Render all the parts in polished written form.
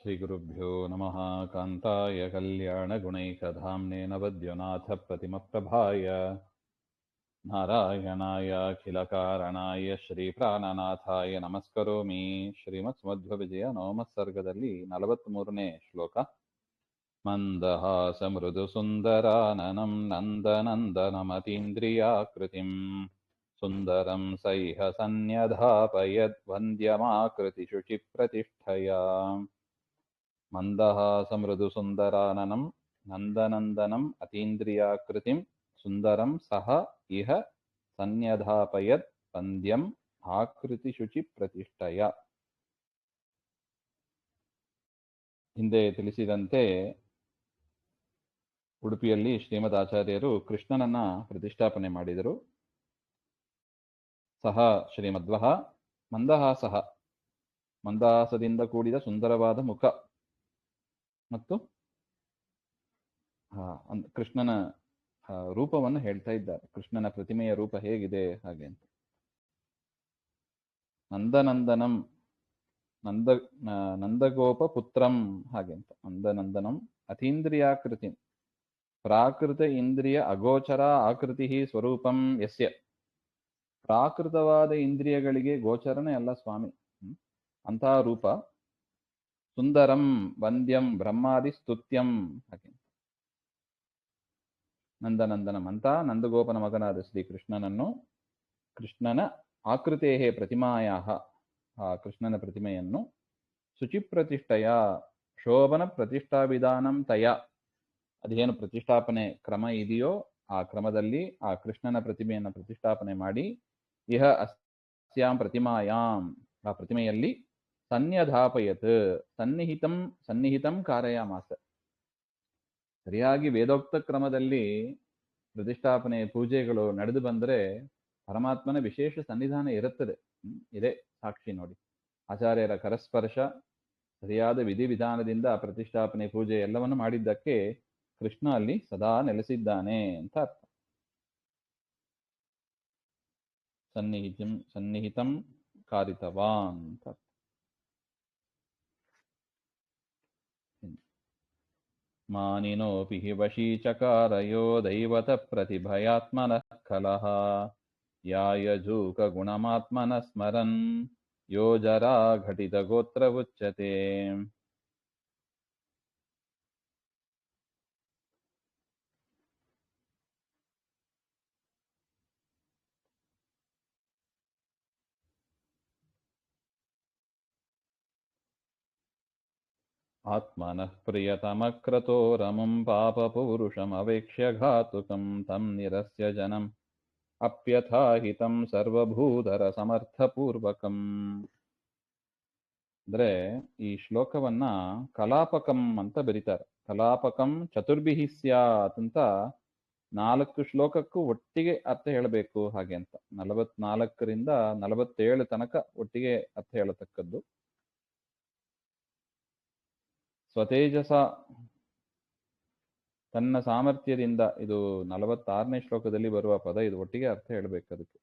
श्रीगुरुभ्यो नमः। कान्ताय कल्याणगुणैकधाम्ने नवद्युनाथप्रतिमप्रभाय नारायणाय अखिलकारणाय श्रीप्राणनाथाय नमस्करोमि. ಶ್ರೀಮತ್ಸ್ಮಧ್ವವಿಜಯ ನವಮಸ್ಸರ್ಗದಲ್ಲಿ 43ನೇ ಶ್ಲೋಕ. ಮಂದಹಾಸಮೃದುಸುಂದರಾನನಂ ನಂದನಂದನಮತೀಂದ್ರಿಯಾಕೃತಿಂ ಸುಂದರಂ ಸೈಹ ಸನ್ಯಧಾಪಯದ್ವಂದ್ಯಮಾಕೃತಿಶುಚಿಪ್ರತಿಷ್ಠಯಾ. ಮಂದಹಾಸಮೃದುಸುಂದರಾನನಂ ನಂದನಂದನಂ ಅತೀಂದ್ರಿಯಾಕೃತಿಂ ಸುಂದರಂ ಸಹ ಇಹ ಸನ್ಯಧಾಪಯದ್ ವಂದ್ಯಂ ಆಕೃತಿಶುಚಿಪ್ರತಿಷ್ಠಯ. ಹಿಂದೆ ತಿಳಿಸಿದಂತೆ ಉಡುಪಿಯಲ್ಲಿ ಶ್ರೀಮದ್ ಆಚಾರ್ಯರು ಕೃಷ್ಣನನ್ನ ಪ್ರತಿಷ್ಠಾಪನೆ ಮಾಡಿದರು. ಸಹ ಶ್ರೀಮಧ್ವಃ ಮಂದಹಾಸಃ, ಮಂದಹಾಸದಿಂದ ಕೂಡಿದ ಸುಂದರವಾದ ಮುಖ ಮತ್ತು ಕೃಷ್ಣನ ರೂಪವನ್ನು ಹೇಳ್ತಾ ಇದ್ದಾರೆ. ಕೃಷ್ಣನ ಪ್ರತಿಮೆಯ ರೂಪ ಹೇಗಿದೆ ಹಾಗೆ ಅಂತ. ನಂದನಂದನಂ ನಂದಗೋಪ ಪುತ್ರಂ ಹಾಗೆ ಅಂತ. ನಂದನಂದನಂ ಅತೀಂದ್ರಿಯಾಕೃತಿ ಪ್ರಾಕೃತ ಇಂದ್ರಿಯ ಅಗೋಚರ ಆಕೃತಿ ಸ್ವರೂಪಂ ಯಸ್ಯ. ಪ್ರಾಕೃತವಾದ ಇಂದ್ರಿಯಗಳಿಗೆ ಗೋಚರನೇ ಅಲ್ಲ ಸ್ವಾಮಿ, ಅಂತಹ ರೂಪ. ಸುಂದರಂ ವಂದ್ಯಂ ಬ್ರಹ್ಮಾದಿ ಸ್ತುತ್ಯಂ ಹಾಗೆ. ನಂದನಂದನಂ ಅಂತ ನಂದಗೋಪನ ಮಗನಾದ ಶ್ರೀಕೃಷ್ಣನನ್ನು, ಕೃಷ್ಣನ ಆಕೃತೇಹೇ ಪ್ರತಿಮಾಯಾಹ, ಆ ಕೃಷ್ಣನ ಪ್ರತಿಮೆಯನ್ನು, ಶುಚಿಪ್ರತಿಷ್ಠೆಯ ಶೋಭನ ಪ್ರತಿಷ್ಠಾವಿಧಾನಂ ತಯ, ಅದೇನು ಪ್ರತಿಷ್ಠಾಪನೆ ಕ್ರಮ ಇದೆಯೋ ಆ ಕ್ರಮದಲ್ಲಿ ಆ ಕೃಷ್ಣನ ಪ್ರತಿಮೆಯನ್ನು ಪ್ರತಿಷ್ಠಾಪನೆ ಮಾಡಿ, ಇಹ ಅಸ್ಯಾಂ ಪ್ರತಿಮಾಯಾಂ, ಆ ಪ್ರತಿಮೆಯಲ್ಲಿ ಸನ್ಯಧಾಪಯತ್ ಸನ್ನಿಹಿತಂ ಕಾರಯಾಮಾಸ. ಸರಿಯಾಗಿ ವೇದೋಕ್ತ ಕ್ರಮದಲ್ಲಿ ಪ್ರತಿಷ್ಠಾಪನೆ ಪೂಜೆಗಳು ನಡೆದು ಬಂದರೆ ಪರಮಾತ್ಮನ ವಿಶೇಷ ಸನ್ನಿಧಾನ ಇರುತ್ತದೆ. ಇದೆ ಸಾಕ್ಷಿ ನೋಡಿ. ಆಚಾರ್ಯರ ಕರಸ್ಪರ್ಶ, ಸರಿಯಾದ ವಿಧಿವಿಧಾನದಿಂದ ಪ್ರತಿಷ್ಠಾಪನೆ ಪೂಜೆ ಎಲ್ಲವನ್ನು ಮಾಡಿದ್ದಕ್ಕೆ ಕೃಷ್ಣ ಅಲ್ಲಿ ಸದಾ ನೆಲೆಸಿದ್ದಾನೆ ಅಂತ ಅರ್ಥ. ಸನ್ನಿಹಿತಂ ಕಾರಿತವಾನ್ ಅಂತ ಅರ್ಥ. ಮಾನಿನೋಪಿ ಹಿ ವಶೀಚಕಾರಯೋ ದೈವತ ಪ್ರತಿಭಯಾತ್ಮನಃ ಕಲಹ ಯಾಯಜೂಕ ಗುಣಮಾತ್ಮನ ಸ್ಮರನ್ ಯೋ ಜರಾ ಘಟಿತ ಗೋತ್ರ ಉಚ್ಯತೆ. ಆತ್ಮನಃ ಪ್ರಿಯತಮಕ್ರತೋ ರಮಂ ಪಾಪಪೌರುಷಮವೇಕ್ಷ್ಯ ಘಾತುಕಂ ತಂ ನಿರಸ್ಯ ಜನಂ ಅಪ್ಯಥಾಹಿತಂ ಸರ್ವಭೂಧರ ಸಮರ್ಥಪೂರ್ವಕಂ. ಅಂದ್ರೆ ಈ ಶ್ಲೋಕವನ್ನ ಕಲಾಪಕಂ ಅಂತ ಬರೀತಾರೆ. ಕಲಾಪಕಂ ಚತುರ್ಭಿಃ ಸ್ಯಾತ್ ಅಂತ 4 ಶ್ಲೋಕಕ್ಕೂ ಒಟ್ಟಿಗೆ ಅರ್ಥ ಹೇಳಬೇಕು ಹಾಗೆ ಅಂತ. 44ರಿಂದ 47 ತನಕ ಒಟ್ಟಿಗೆ ಅರ್ಥ ಹೇಳತಕ್ಕದ್ದು. ಸ್ವತೇಜಸ, ತನ್ನ ಸಾಮರ್ಥ್ಯದಿಂದ, ಇದು 46ನೇ ಶ್ಲೋಕದಲ್ಲಿ ಬರುವ ಪದ, ಇದು ಒಟ್ಟಿಗೆ ಅರ್ಥ ಹೇಳಬೇಕು ಅದಕ್ಕೆ.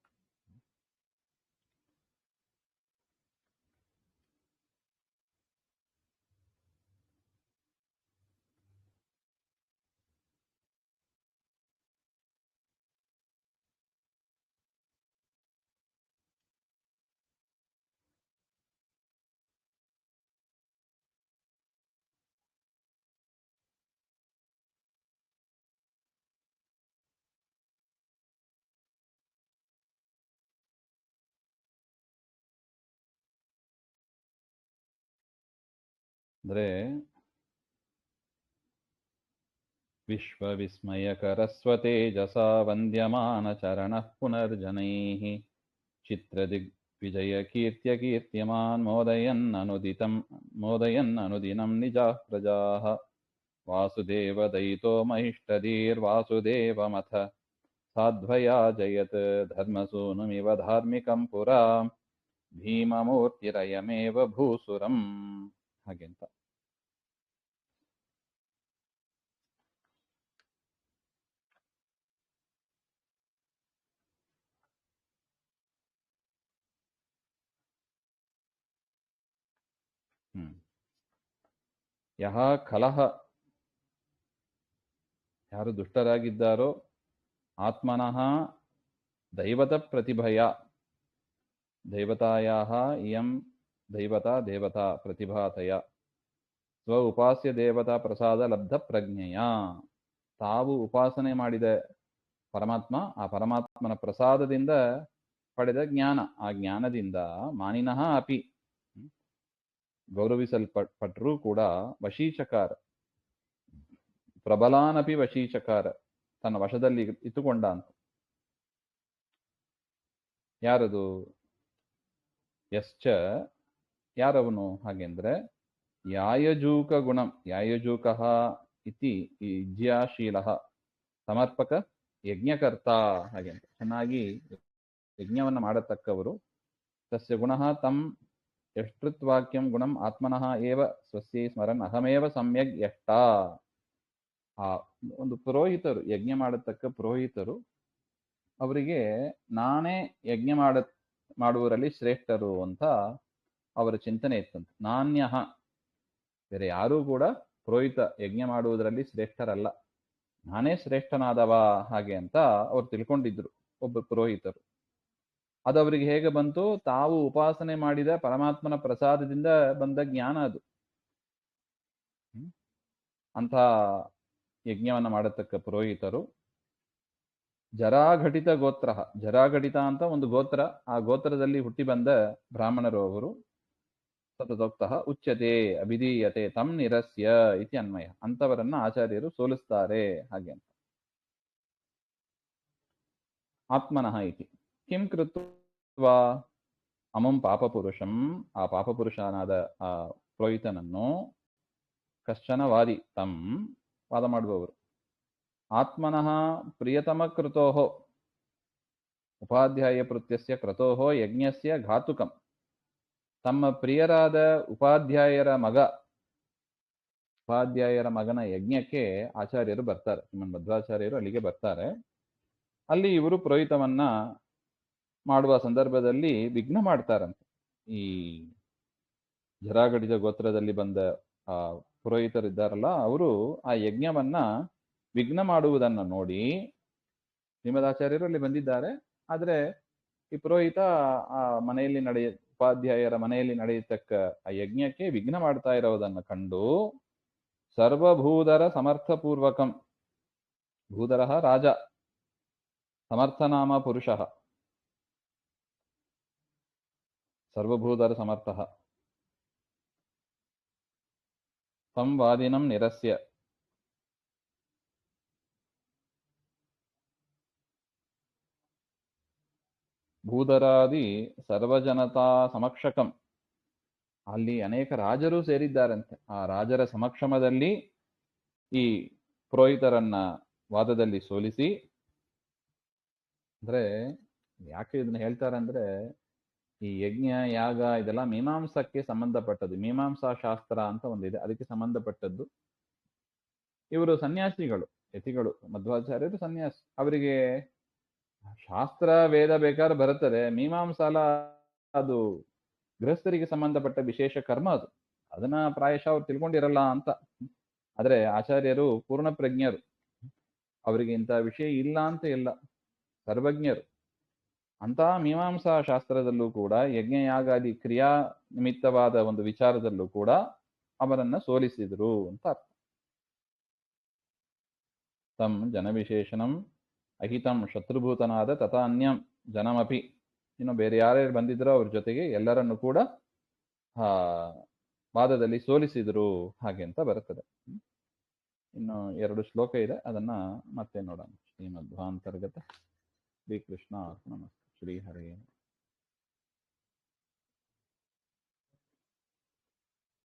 ಅಂದ್ರೆ ವಿಶ್ವವಿಸ್ಮಯಕರಸ್ವತೇಜಸ ವಂದ್ಯಮಾನ ಚರಣಃ ಪುನರ್ಜನೈಃ ಚಿತ್ರದಿಗ್ವಿಜಯ ಕೀರ್ತ್ಯ ಕೀರ್ತ್ಯಮಾನ್ ಮೋದಯನ್ ಅನುದಿನಂ ನಿಜಾಃ ಪ್ರಜಾಃ ವಾಸುದೇವ ದಯಿತೋ ಮಹಿಷ್ಟಧೀರ್ವಾಸುದೇವಮಥ ಸಾಧ್ವಯಾ ಜಯತ್ ಧರ್ಮಸೂನುಮಿವ ಧಾರ್ಮಿಕಂ ಪುರಾ ಭೀಮಮೂರ್ತಿರಯಮೇವ ಭೂಸುರಂ ಹಾಗೆಂತ. ಯಹ ಕಲಹ, ಯಾರು ದುಷ್ಟರಾಗಿದ್ದಾರೋ, ಆತ್ಮನಃ ದೈವತ ಪ್ರತಿಭಯ, ದೈವತಾಯಾಹ ಇಯಂ ದೈವತಾ ದೇವತಾ ಪ್ರತಿಭಾತಯ ಸ್ವ ಉಪಾಸ್ಯ ದೇವತಾ ಪ್ರಸಾದ ಲಬ್ಧ ಪ್ರಜ್ಞೆಯ, ತಾವು ಉಪಾಸನೆ ಮಾಡಿದ ಪರಮಾತ್ಮ, ಆ ಪರಮಾತ್ಮನ ಪ್ರಸಾದದಿಂದ ಪಡೆದ ಜ್ಞಾನ, ಆ ಜ್ಞಾನದಿಂದ ಮಾನಿನಃ ಅಪಿ, ಗೌರವಿಸಲ್ಪಟ್ಟರೂ ಕೂಡ, ವಶೀಚಕಾರ, ಪ್ರಬಲಾನಪಿ ವಶೀಚಕಾರ, ತನ್ನ ವಶದಲ್ಲಿ ಇಟ್ಟುಕೊಂಡ ಅಂತ. ಯಾರದು? ಯಶ್ಚ, ಯಾರವನು ಹಾಗೆಂದ್ರೆ, ಯಾಯಜೂಕ ಗುಣಂ, ಯಾಯಜೂಕ ಇತಿ ಇಜ್ಯಾಶೀಲ ಸಮರ್ಪಕ ಯಜ್ಞಕರ್ತ, ಹಾಗೆ ಅಂತ ಚೆನ್ನಾಗಿ ಯಜ್ಞವನ್ನು ಮಾಡತಕ್ಕವರು. ತಸ್ಯ ಗುಣಃ ತಂ ಯಷ್ಟೃತ್ವಾಕ್ಯಂ ಗುಣಂ ಆತ್ಮನಃ ಏವ ಸ್ವಸ್ಯೈ ಸ್ಮರನ್ ಅಹಮೇವ ಸಮ್ಯಗ್ ಯಷ್ಟ. ಆ ಒಂದು ಪುರೋಹಿತರು, ಯಜ್ಞ ಮಾಡತಕ್ಕ ಪುರೋಹಿತರು, ಅವರಿಗೆ ನಾನೇ ಯಜ್ಞ ಮಾಡುವರಲ್ಲಿ ಶ್ರೇಷ್ಠರು ಅಂತ ಅವರ ಚಿಂತನೆ ಇತ್ತಂತೆ. ನಾಣ್ಯ, ಬೇರೆ ಯಾರೂ ಕೂಡ ಪುರೋಹಿತ ಯಜ್ಞ ಮಾಡುವುದರಲ್ಲಿ ಶ್ರೇಷ್ಠರಲ್ಲ, ನಾನೇ ಶ್ರೇಷ್ಠನಾದವ ಹಾಗೆ ಅಂತ ಅವ್ರು ತಿಳ್ಕೊಂಡಿದ್ರು ಒಬ್ಬ ಪುರೋಹಿತರು. ಅದು ಅವರಿಗೆ ಹೇಗೆ ಬಂತು? ತಾವು ಉಪಾಸನೆ ಮಾಡಿದ ಪರಮಾತ್ಮನ ಪ್ರಸಾದದಿಂದ ಬಂದ ಜ್ಞಾನ ಅದು. ಅಂಥ ಯಜ್ಞವನ್ನು ಮಾಡತಕ್ಕ ಪುರೋಹಿತರು. ಜರಾಘಟಿತ ಗೋತ್ರ, ಜರಾಘಟಿತ ಅಂತ ಒಂದು ಗೋತ್ರ, ಆ ಗೋತ್ರದಲ್ಲಿ ಹುಟ್ಟಿ ಬಂದ ಬ್ರಾಹ್ಮಣರು ಅವರು. ಸತತೋಕ್ತಃ ಉಚ್ಯತೆ ಅಭಿಧೀಯತೆ ತಂ ನಿರಸ್ಯ ಇತಿ ಅನ್ವಯ, ಅಂತವರನ್ನ ಆಚಾರ್ಯರು ಸೋಲಿಸ್ತಾರೆ ಹಾಗೆ ಅಂತ. ಆತ್ಮನಃ ಇತಿ ಕಿಂ ಕೃತ್ವಾ ಅಮಂ ಪಾಪಪುರುಷಂ, ಆ ಪಾಪಪುರುಷನಾದ ಆ ಪುರೋಹಿತನನ್ನು, ಕಶ್ಚನ ವಾದಿ, ತಂ ವಾದ ಮಾಡುವವರು, ಆತ್ಮನಃ ಪ್ರಿಯತಮ ಕೃತೋಹೋ ಉಪಾಧ್ಯಾಯ ಪೃತ್ಯಸ್ಯ ಕ್ರತೋಹೋ ಯಜ್ಞಸ್ಯ ಘಾತುಕಂ, ತಮ್ಮ ಪ್ರಿಯರಾದ ಉಪಾಧ್ಯಾಯರ ಮಗನ ಯಜ್ಞಕ್ಕೆ ಆಚಾರ್ಯರು ಬರ್ತಾರೆ, ಶ್ರೀಮನ್ ಮಧ್ವಾಚಾರ್ಯರು ಅಲ್ಲಿಗೆ ಬರ್ತಾರೆ. ಅಲ್ಲಿ ಇವರು ಪುರೋಹಿತವನ್ನ ಮಾಡುವ ಸಂದರ್ಭದಲ್ಲಿ ವಿಘ್ನ ಮಾಡ್ತಾರಂತೆ. ಈ ಜರಾಗಡಿತ ಗೋತ್ರದಲ್ಲಿ ಬಂದ ಆ ಪುರೋಹಿತರಿದ್ದಾರಲ್ಲ, ಅವರು ಆ ಯಜ್ಞವನ್ನ ವಿಘ್ನ ಮಾಡುವುದನ್ನು ನೋಡಿ, ಶ್ರೀಮದಾಚಾರ್ಯರು ಅಲ್ಲಿ ಬಂದಿದ್ದಾರೆ, ಆದರೆ ಈ ಪುರೋಹಿತ ಆ ಮನೆಯಲ್ಲಿ ಉಪಾಧ್ಯಾಯರ ಮನೆಯಲ್ಲಿ ನಡೆಯತಕ್ಕ ಆ ಯಜ್ಞಕ್ಕೆ ವಿಘ್ನ ಮಾಡ್ತಾ ಇರೋದನ್ನು ಕಂಡು, ಸರ್ವಭೂಧರ ಸಮರ್ಥಪೂರ್ವಕಂ, ಭೂಧರ ರಾಜ, ಸಮರ್ಥನಾಮ ಪುರುಷ, ಸರ್ವಭೂಧರ ಸಮರ್ಥ, ತಂ ವಾದಿನಂ ನಿರಸ್ಯ, ಭೂಧರಾದಿ ಸರ್ವಜನತಾ ಸಮಕ್ಷಕಂ, ಅಲ್ಲಿ ಅನೇಕ ರಾಜರು ಸೇರಿದ್ದಾರಂತೆ. ಆ ರಾಜರ ಸಮಕ್ಷಮದಲ್ಲಿ ಈ ಪುರೋಹಿತರನ್ನ ವಾದದಲ್ಲಿ ಸೋಲಿಸಿ, ಅಂದ್ರೆ ಯಾಕೆ ಇದನ್ನ ಹೇಳ್ತಾರೆ ಅಂದ್ರೆ, ಈ ಯಜ್ಞ ಯಾಗ ಇದೆಲ್ಲ ಮೀಮಾಂಸಕ್ಕೆ ಸಂಬಂಧಪಟ್ಟದ್ದು, ಮೀಮಾಂಸಾ ಶಾಸ್ತ್ರ ಅಂತ ಒಂದಿದೆ, ಅದಕ್ಕೆ ಸಂಬಂಧಪಟ್ಟದ್ದು. ಇವರು ಸನ್ಯಾಸಿಗಳು, ಯತಿಗಳು, ಮಧ್ವಾಚಾರ್ಯರು ಸನ್ಯಾಸಿ, ಅವರಿಗೆ ಶಾಸ್ತ್ರ ವೇದ ಬೇಕಾದ್ರೆ ಬರುತ್ತದೆ, ಮೀಮಾಂಸಾಲ ಅದು ಗೃಹಸ್ಥರಿಗೆ ಸಂಬಂಧಪಟ್ಟ ವಿಶೇಷ ಕರ್ಮ ಅದು, ಅದನ್ನ ಪ್ರಾಯಶಃ ಅವ್ರು ತಿಳ್ಕೊಂಡಿರಲ್ಲ ಅಂತ. ಆದ್ರೆ ಆಚಾರ್ಯರು ಪೂರ್ಣ ಪ್ರಜ್ಞರು, ಅವರಿಗೆ ಇಂಥ ವಿಷಯ ಇಲ್ಲ ಅಂತ ಇಲ್ಲ, ಸರ್ವಜ್ಞರು. ಅಂತ ಮೀಮಾಂಸಾ ಶಾಸ್ತ್ರದಲ್ಲೂ ಕೂಡ ಯಜ್ಞಯಾಗಾದಿ ಕ್ರಿಯಾ ನಿಮಿತ್ತವಾದ ಒಂದು ವಿಚಾರದಲ್ಲೂ ಕೂಡ ಅವರನ್ನ ಸೋಲಿಸಿದ್ರು ಅಂತ ಅರ್ಥ. ತಂ ಜನವಿಶೇಷಣಂ ಅಹಿತಂ ಶತ್ರುಭೂತನಾದ ತಥಾ ಅನ್ಯಂ ಜನಮಪಿ, ಇನ್ನು ಬೇರೆ ಯಾರ್ಯಾರು ಬಂದಿದ್ರೋ ಅವ್ರ ಜೊತೆಗೆ ಎಲ್ಲರನ್ನು ಕೂಡ ವಾದದಲ್ಲಿ ಸೋಲಿಸಿದ್ರು ಹಾಗೆ ಅಂತ ಬರುತ್ತದೆ. ಇನ್ನು 2 ಶ್ಲೋಕ ಇದೆ, ಅದನ್ನ ಮತ್ತೆ ನೋಡೋಣ. ಶ್ರೀಮಧ್ವಾಂತರ್ಗತ ಶ್ರೀಕೃಷ್ಣ ಅರ್ಪಣಮಸ್ತು. ಶ್ರೀ ಹರೇ